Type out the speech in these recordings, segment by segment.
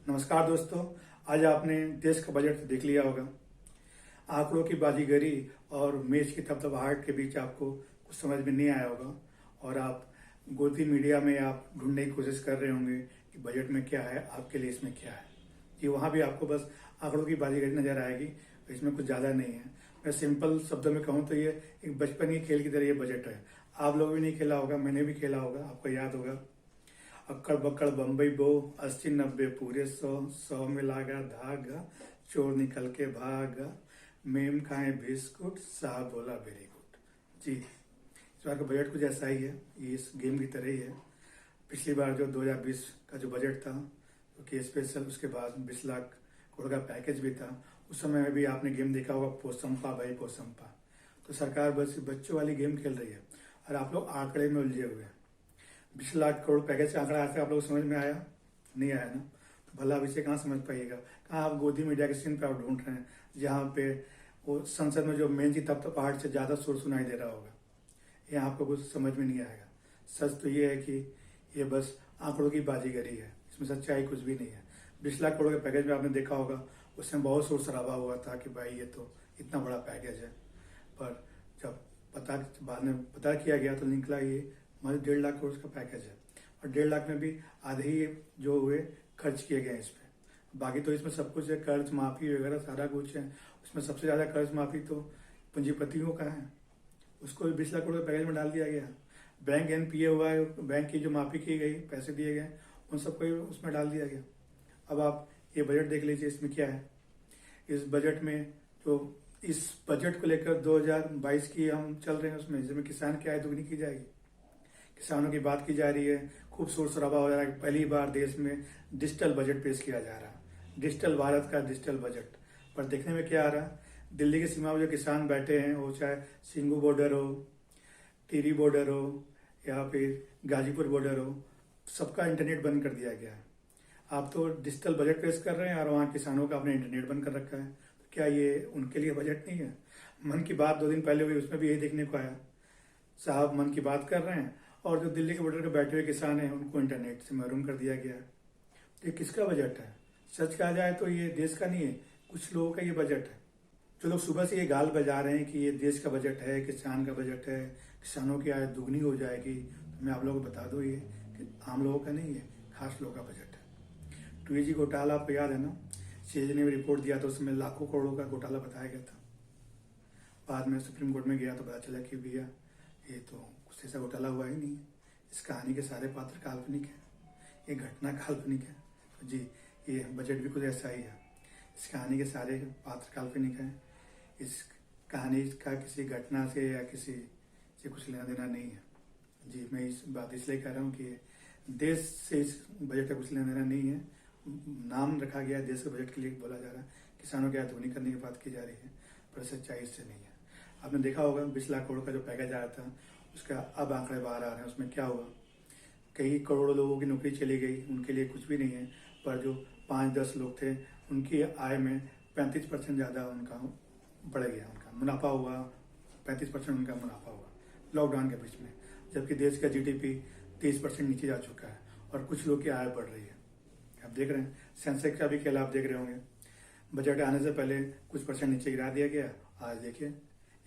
नमस्कार दोस्तों। आज आपने देश का बजट देख लिया होगा। आंकड़ों की बाजीगरी और मेज की थपथपाहट के बीच आपको कुछ समझ में नहीं आया होगा और आप गोदी मीडिया में आप ढूंढने की कोशिश कर रहे होंगे कि बजट में क्या है, आपके लिए इसमें क्या है। जी, वहाँ भी आपको बस आंकड़ों की बाजीगरी नजर आएगी, इसमें कुछ ज़्यादा नहीं है। मैं सिंपल शब्दों में कहूँ तो ये एक बचपन के खेल की तरह ये बजट है। आप लोगों ने नहीं खेला होगा, मैंने भी खेला होगा, आपको याद होगा। अक्कड़ बक्कड़ बम्बई बो, 80 90 पूरे 100 में लागा धागा, चोर निकल के भागा, मेम खाए बिस्कुट, साहब बोला वेरी गुड। जी, इस बार का बजट कुछ ऐसा ही है, ये इस गेम की तरह ही है। पिछली बार जो 2020 का जो बजट था, जो कि स्पेशल, उसके बाद 20 लाख करोड़ का पैकेज भी था, उस समय में भी आपने गेम देखा होगा, पोसंपा भाई पोसंपा। तो सरकार बस बच्चों वाली गेम खेल रही है और आप लोग आंकड़े में उलझे हुए हैं। 20 लाख करोड़ पैकेज का आंकड़ा आज तक आप लोग समझ में आया नहीं आया ना? तो भला अब इसे कहाँ समझ पाइएगा। कहाँ आप गोदी मीडिया के सीन पे आप ढूंढ रहे हैं जहाँ पे वो संसद में जो मेन की तख्तापलट से ज्यादा शोर सुनाई दे रहा होगा। ये आपको कुछ समझ में नहीं आएगा। सच तो ये है कि ये बस आंकड़ों की बाजीगरी है, इसमें सच्चाई कुछ भी नहीं है। 20 लाख करोड़ के पैकेज में आपने देखा होगा, उसमें बहुत शोर शराबा हुआ था कि भाई ये तो इतना बड़ा पैकेज है। पर जब बाद में पता किया गया तो निकला ये हमारे 1.5 लाख करोड़ का पैकेज है और 1.5 लाख में भी आधे ही जो हुए खर्च किए गए इस पे। बाकी तो इसमें सब कुछ है, कर्ज माफी वगैरह सारा कुछ है। उसमें सबसे ज्यादा कर्ज माफी तो पूंजीपतियों का है, उसको भी 20 लाख करोड़ के पैकेज में डाल दिया गया। बैंक एनपीए हुआ है, बैंक की जो माफी की गई, पैसे दिए गए, उन सबको उसमें डाल दिया गया। अब आप ये बजट देख लीजिए, इसमें क्या है। इस बजट में जो इस बजट को लेकर 2022 की हम चल रहे हैं, उसमें जिसमें किसान की आय दुगनी की जाएगी, किसानों की बात की जा रही है, खूब शोर शराबा हो रहा है। पहली बार देश में डिजिटल बजट पेश किया जा रहा है, डिजिटल भारत का डिजिटल बजट। पर देखने में क्या आ रहा है, दिल्ली की सीमा में जो किसान बैठे हैं, वो चाहे सिंगू बॉर्डर हो, टिहरी बॉर्डर हो या फिर गाजीपुर बॉर्डर हो, सबका इंटरनेट बंद कर दिया गया है। आप तो डिजिटल बजट पेश कर रहे हैं और वहाँ किसानों का अपने इंटरनेट बंद कर रखा है। तो क्या ये उनके लिए बजट नहीं है? मन की बात 2 दिन पहले हुई, उसमें भी यही देखने को आया। साहब मन की बात कर रहे हैं और जो दिल्ली के बॉर्डर पे बैठे हुए किसान हैं, उनको इंटरनेट से महरूम कर दिया गया है। तो ये किसका बजट है? सच कहा जाए तो ये देश का नहीं है, कुछ लोगों का ये बजट है। जो लोग सुबह से ये गाल बजा रहे हैं कि ये देश का बजट है, किसान का बजट है, किसानों की आय दुगनी हो जाएगी, तो मैं आप लोगों को बता दूं ये कि आम लोगों का नहीं है, खास लोगों का बजट है। 2G घोटाला आपको याद है ना? CAG ने भी रिपोर्ट दिया था, उसमें लाखों करोड़ों का घोटाला बताया गया था। बाद में सुप्रीम कोर्ट में गया तो पता चला कि भैया ये तो कुछ ऐसा घोटाला हुआ ही नहीं है, इस कहानी के सारे पात्र काल्पनिक हैं, ये घटना काल्पनिक है। तो जी, ये बजट भी कुछ ऐसा ही है, इस कहानी के सारे पात्र काल्पनिक हैं, इस कहानी का किसी घटना से या किसी से कुछ लेना देना नहीं है। जी, मैं इस बात इसलिए कह रहा हूँ कि देश से इस बजट का कुछ लेना देना नहीं है। नाम रखा गया देश के बजट के लिए, बोला जा रहा है किसानों की आय दोगुनी करने की बात की जा रही है, पर सच्चाई इससे नहीं है। आपने देखा होगा 20 लाख करोड़ का जो पैकेज आया था, उसका अब आंकड़े बाहर आ रहे हैं। उसमें क्या हुआ, कई करोड़ों लोगों की नौकरी चली गई, उनके लिए कुछ भी नहीं है। पर जो 5-10 लोग थे, उनकी आय में 35% ज़्यादा उनका बढ़ गया, उनका मुनाफा हुआ, 35% उनका मुनाफा हुआ लॉकडाउन के बीच में। जबकि देश का GDP 30% नीचे जा चुका है और कुछ लोग की आय बढ़ रही है। आप देख रहे हैं सेंसेक्स का भी खेल, आप देख रहे होंगे। बजट आने से पहले कुछ परसेंट नीचे गिरा दिया गया, आज देखिए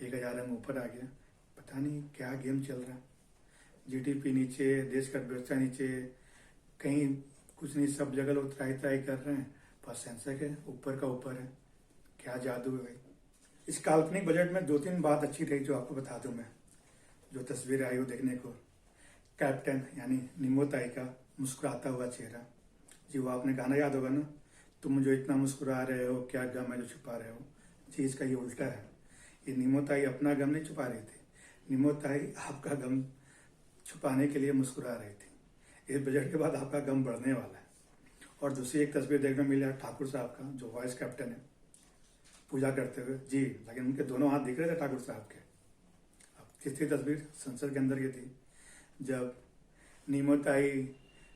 1000 अंक ऊपर आ गया। पता नहीं क्या गेम चल रहा है। GDP नीचे, देश का अर्थव्यवस्था नीचे, कहीं कुछ नहीं, सब जगह लोग त्राही त्राही कर रहे हैं, पर सेंसेक्स है ऊपर का ऊपर है। क्या जादू है भाई। इस काल्पनिक बजट में 2-3 बात अच्छी रही जो आपको बता दूं मैं, जो तस्वीर आई हो देखने को। कैप्टन यानी निमोताई का मुस्कुराता हुआ चेहरा। जी, वो आपने गाना याद होगा ना, तुम जो इतना मुस्कुरा रहे हो, क्या गम है जो छुपा रहे हो। जी, इसका ये उल्टा है। ये निमोताई अपना गम नहीं छुपा रही थी, निमोताई आपका गम छुपाने के लिए मुस्कुरा रही थी। इस बजट के बाद आपका गम बढ़ने वाला है। और दूसरी एक तस्वीर देखने मिली ठाकुर साहब का, जो वाइस कैप्टन है, पूजा करते हुए। जी, लेकिन उनके दोनों हाथ दिख रहे थे ठाकुर साहब के। अब तीसरी तस्वीर संसद के अंदर की थी, जब निमोताई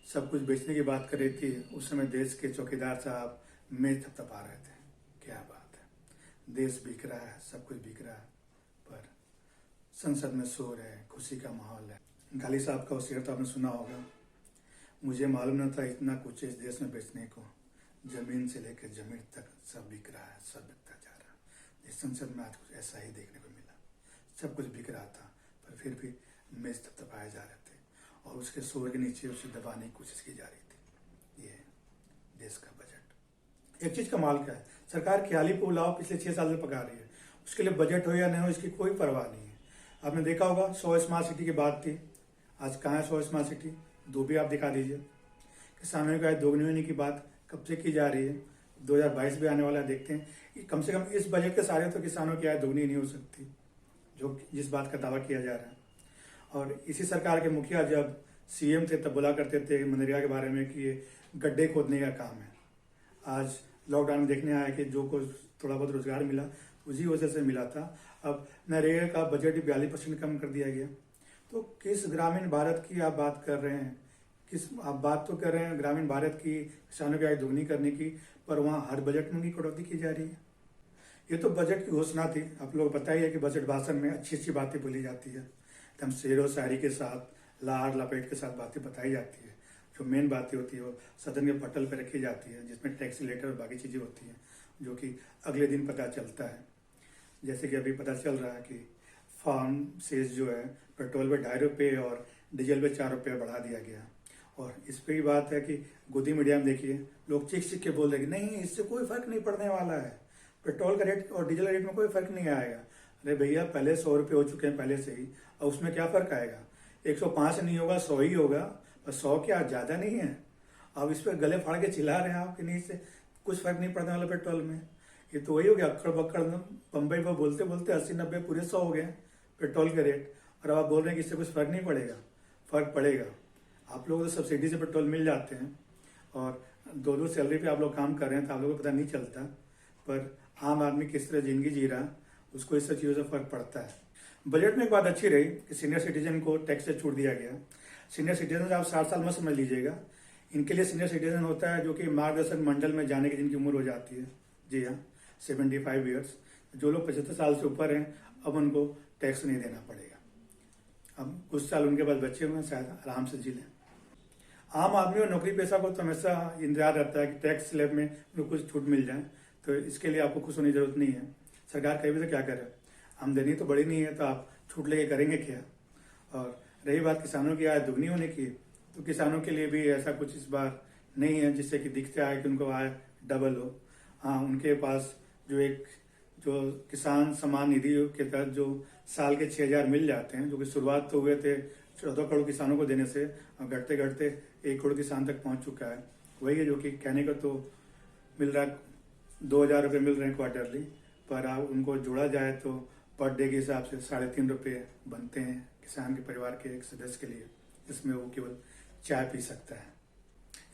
सब कुछ बेचने की बात कर रही थी, उस समय देश के चौकीदार साहब मेज थपथपा रहे थे। क्या बात है, देश बिक रहा है, सब कुछ बिक रहा है, पर संसद में शोर है, खुशी का माहौल है। गाली साहब का वो शेर तो आपने सुना होगा, मुझे मालूम न था इतना कुछ इस देश में बेचने को, जमीन से लेकर जमीन तक सब बिक रहा है, सब बिकता जा रहा है। इस संसद में आज कुछ ऐसा ही देखने को मिला। सब कुछ बिक रहा था, पर फिर भी मेज दबाए जा रहे थे और उसके शोर के नीचे उसे दबाने की कोशिश की जा रही थी। ये है देश का बजट। एक चीज कमाल का है, सरकार ख्याली पुलाव पिछले 6 साल से पका रही है। उसके लिए बजट हो या नहीं हो इसकी कोई परवाह नहीं है। आपने देखा होगा 100 स्मार्ट सिटी की बात थी, आज कहाँ है 100 स्मार्ट सिटी? 2 भी आप दिखा दीजिए। किसानों की आय दोगुनी होने की बात कब से की जा रही है? 2022 भी आने वाला है, देखते हैं। कम से कम इस बजट के सारे तो किसानों की आय दोगुनी नहीं हो सकती, जो जिस बात का दावा किया जा रहा है। और इसी सरकार के मुखिया जब सीएम थे तब बोला करते थे मनरेगा के बारे में कि ये गड्ढे खोदने का काम है। आज लॉकडाउन में देखने आया कि जो कुछ थोड़ा बहुत रोजगार मिला उसी वजह से मिला था। अब नरेगा का बजट 42% कम कर दिया गया। तो किस ग्रामीण भारत की आप बात कर रहे हैं? आप बात तो कर रहे हैं ग्रामीण भारत की, किसानों की आय दोगुनी करने की, पर वहाँ हर बजट में उनकी कटौती की जा रही है। ये तो बजट की घोषणा थी। आप लोग पता ही है कि बजट भाषण में अच्छी अच्छी बातें बोली जाती है, एकदम शेरो शायरी के साथ, लार लपेट के साथ बातें बताई जाती है। जो मेन बातें होती है वो सदन के पटल पर रखी जाती है, जिसमें टैक्स रिलेटेड और बाकी चीज़ें होती हैं, जो कि अगले दिन पता चलता है। जैसे कि अभी पता चल रहा है कि फार्म सेस जो है पेट्रोल पे 2.5 रुपये और डीजल पे 4 रुपये बढ़ा दिया गया। और इस पर ही बात है कि गोदी मीडिया में देखिए लोग चीख चीख के बोल रहे कि नहीं इससे कोई फर्क नहीं पड़ने वाला है, पेट्रोल का रेट और डीजल का रेट में कोई फर्क नहीं आएगा। अरे भैया पहले 100 रुपये हो चुके हैं पहले से ही, और उसमें क्या फर्क आएगा? 105 नहीं होगा, 100 ही होगा, पर 100 क्या ज़्यादा नहीं है। अब इस पर गले फाड़ के चिल्ला रहे हैं आप कि नहीं इससे कुछ फर्क नहीं पड़ने वाला पेट्रोल में। ये तो वही हो गया, अक्कड़ बक्कड़ बम्बई पर बोलते बोलते 80-90 पूरे 100 हो गए पेट्रोल के रेट, और अब आप बोल रहे हैं कि इससे कुछ फर्क नहीं पड़ेगा। फर्क पड़ेगा। आप लोगों को तो सब्सिडी से पेट्रोल मिल जाते हैं और 2-2 सैलरी पे आप लोग काम कर रहे हैं, तो आप लोगों को पता नहीं चलता, पर आम आदमी किस तरह जिंदगी जी रहा उसको इस सब चीज़ों से फर्क पड़ता है। बजट में एक बात अच्छी रही कि सीनियर सिटीजन को टैक्स से छूट दिया गया। सीनियर सिटीजन आप 60 साल में समझ लीजिएगा, इनके लिए सीनियर सिटीजन होता है जो कि मार्गदर्शक मंडल में जाने की जिनकी उम्र हो जाती है। जी हाँ, 75 ईयर्स। जो लोग 75 साल से ऊपर हैं अब उनको टैक्स नहीं देना पड़ेगा। अब कुछ साल उनके पास बच्चे हुए हैं, शायद आराम से जी लें। आम आदमी और नौकरी पेशा को तो हमेशा इंतजार रहता है कि टैक्स स्लैब में उनको कुछ छूट मिल जाए, तो इसके लिए आपको खुश होने की जरूरत नहीं है। सरकार कहीं भी से क्या करे, आमदनी तो बड़ी नहीं है, तो आप छूट लेके करेंगे क्या? और रही बात किसानों की आय दुगनी होने की, तो किसानों के लिए भी ऐसा कुछ इस बार नहीं है जिससे कि दिखते आए कि उनको आय डबल हो। हाँ, उनके पास जो किसान सम्मान निधि के तहत जो साल के 6,000 मिल जाते हैं, जो कि शुरुआत तो हुए थे 14 करोड़ किसानों को देने से, और घटते घटते 1 करोड़ किसान तक पहुंच चुका है। वही है जो कि कहने को तो मिल रहा है, 2,000 रुपये मिल रहे हैं क्वार्टरली, पर आप उनको जोड़ा जाए तो पर डे के हिसाब से 3.5 रुपये बनते हैं किसान के परिवार के एक सदस्य के लिए, जिसमें वो केवल चाय पी सकता है।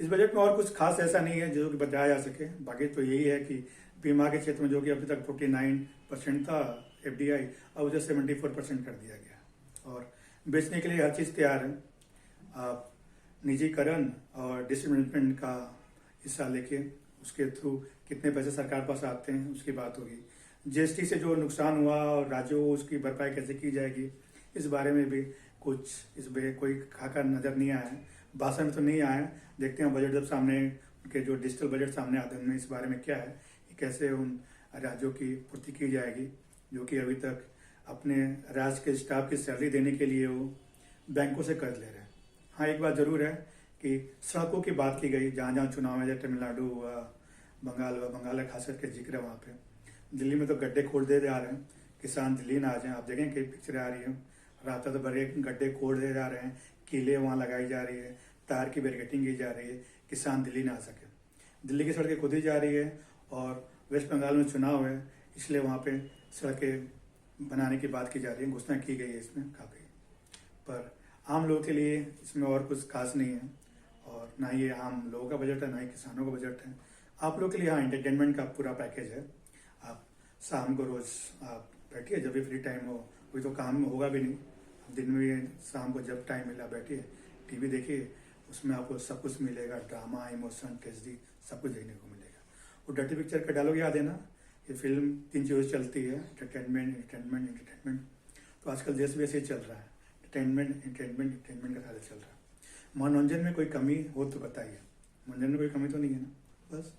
इस बजट में और कुछ खास ऐसा नहीं है जो कि बताया जा सके। बाकी तो यही है कि बीमा के क्षेत्र में जो कि अभी तक 49% था FDI, अब उसे 74% कर दिया गया, और बेचने के लिए हर चीज़ तैयार है। आप निजीकरण और डिसमेंटमेंट का हिस्सा लेके उसके थ्रू कितने पैसे सरकार पास आते हैं उसकी बात होगी। GST से जो नुकसान हुआ और राज्यों को उसकी भरपाई कैसे की जाएगी, इस बारे में भी कुछ इसमें कोई खाका नजर नहीं आया है, भाषण में तो नहीं आया है। देखते हैं बजट जब सामने, उनके जो डिजिटल बजट सामने आते हैं उनमें इस बारे में क्या है कि कैसे उन राज्यों की पूर्ति की जाएगी, जो कि अभी तक अपने राज्य के स्टाफ की सैलरी देने के लिए वो बैंकों से कर्ज ले रहे हैं। हाँ, एक बात जरूर है कि सड़कों की बात की गई, जहाँ जहाँ चुनाव है, जैसे तमिलनाडु हुआ, बंगाल हुआ, बंगाल का खास करके जिक्र है वहाँ पे। दिल्ली में तो गड्ढे खोदते जा रहे हैं, किसान दिल्ली ना आ जाएं। आप देखें कई पिक्चरें आ रही हैं, रात तो बड़े गड्ढे खोदे जा रहे हैं, कीले वहाँ लगाई जा रही है, तार की बैरिकेटिंग की जा रही है, किसान दिल्ली ना आ सके। दिल्ली की सड़कें खोदी जा रही है, और वेस्ट बंगाल में चुनाव है इसलिए वहाँ पे सड़कें बनाने की बात की जा रही है, घोषणा की गई है इसमें काफ़ी। पर आम लोगों के लिए इसमें और कुछ खास नहीं है, और ना ही ये आम लोगों का बजट है, ना ही किसानों का बजट है। आप लोगों के लिए हाँ, एंटरटेनमेंट का पूरा पैकेज है। आप शाम को रोज आप बैठिए, जब भी फ्री टाइम हो, कोई तो काम होगा भी नहीं, दिन में भी शाम को जब टाइम मिला बैठिए, टीवी देखिए, उसमें आपको सब कुछ मिलेगा, ड्रामा, इमोशन, ट्रेजेडी, सब कुछ देखने को मिलेगा। वो डर्टी पिक्चर का डायलॉग याद है ना, ये फिल्म 3 चीज़ों से चलती है, एंटरटेनमेंट। तो आजकल देश भी ऐसे ही चल रहा है, एंटरटेनमेंट का चल रहा है। मनोरंजन में कोई कमी हो तो बताइए, मनोरंजन में कोई कमी तो नहीं है ना? बस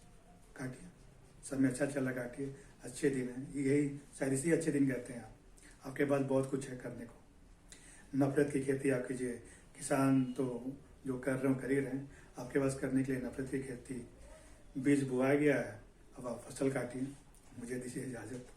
काटिए। सब में अच्छा चला काटिए, अच्छे दिन है, यही शायद इसी अच्छे दिन कहते हैं। आपके पास बहुत कुछ है करने को। नफरत की खेती आप कीजिए। किसान तो जो कर रहे हो कर ही रहे हैं, आपके पास करने के लिए नफरत की खेती। बीज बुआ गया है, अब आप फसल काटिए। मुझे दीजिए इजाज़त।